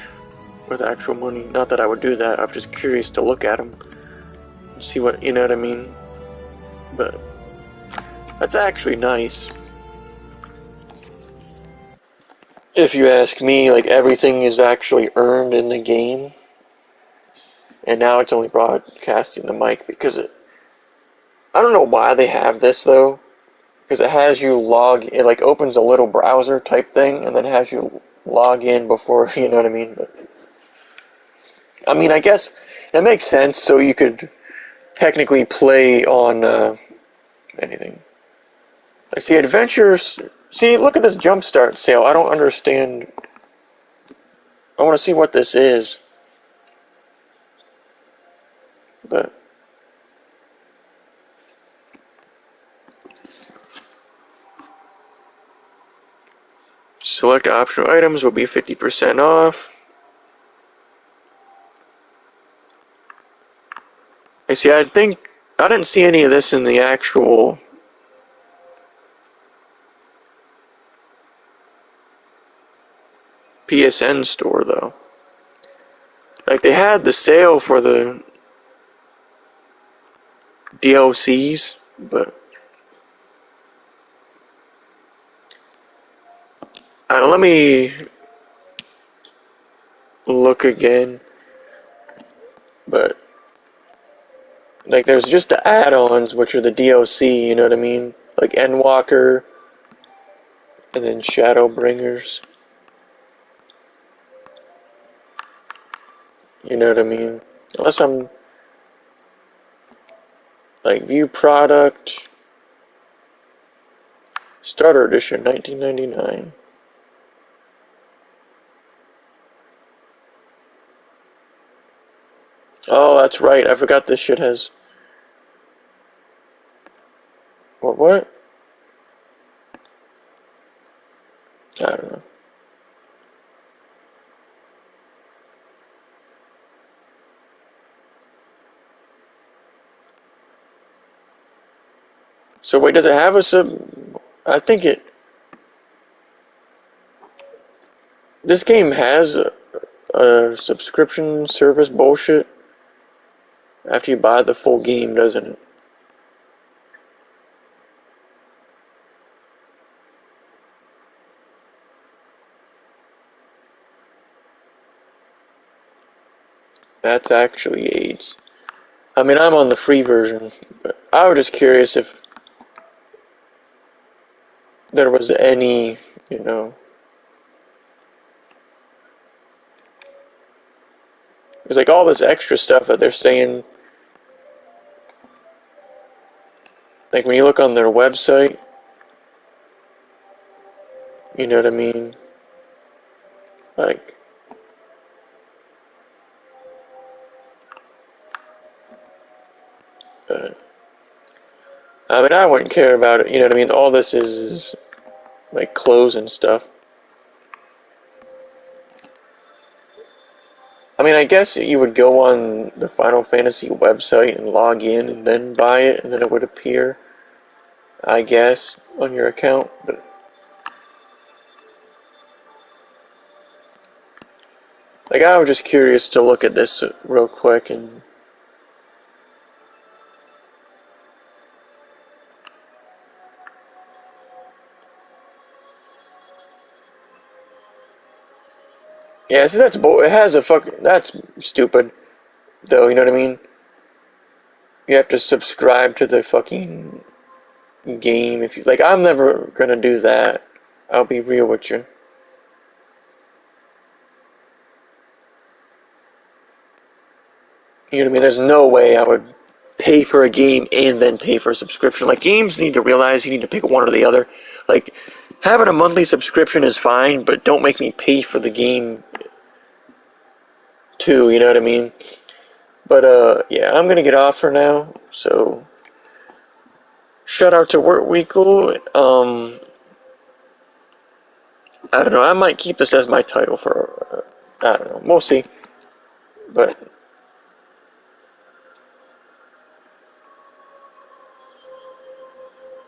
with actual money. Not that I would do that, I'm just curious to look at them and see what, you know what I mean, but that's actually nice. If you ask me, like, everything is actually earned in the game, and now it's only broadcasting the mic because I don't know why they have this, though, because it has you it, like, opens a little browser type thing, and then has you log in before, you know what I mean, but, I mean, I guess that makes sense, so you could technically play on, anything. I see adventures, see, look at this jumpstart sale, I don't understand, I want to see what this is, but... Select optional items will be 50% off. I see, I didn't see any of this in the actual PSN store, though. Like, they had the sale for the DLCs, but I don't know, let me look again. But, like, there's just the add-ons, which are the DLC, you know what I mean? Like Endwalker, and then Shadowbringers. You know what I mean? Unless I'm, like, view product, starter edition, $19.99. Oh, that's right, I forgot this shit has... What? I don't know. So wait, does it have a I think it... This game has a subscription service bullshit after you buy the full game, doesn't it? That's actually AIDS. I mean, I'm on the free version, but I was just curious if there was any, you know... There's like all this extra stuff that they're saying. Like when you look on their website, you know what I mean? Like... I mean, I wouldn't care about it, you know what I mean? All this is like clothes and stuff. I mean, I guess you would go on the Final Fantasy website and log in and then buy it, and then it would appear, I guess, on your account. But like, I was just curious to look at this real quick and. Yeah, see, it has a that's stupid, though, you know what I mean? You have to subscribe to the fucking game if you, like, I'm never gonna do that. I'll be real with you. You know what I mean? There's no way I would pay for a game and then pay for a subscription. Like, games need to realize you need to pick one or the other. Like, having a monthly subscription is fine, but don't make me pay for the game too, you know what I mean? But, yeah, I'm gonna get off for now, so shout out to Work Weekly. I don't know, I might keep this as my title for, I don't know, we'll see. But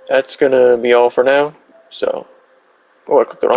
that's gonna be all for now, so, oh, I clicked the wrong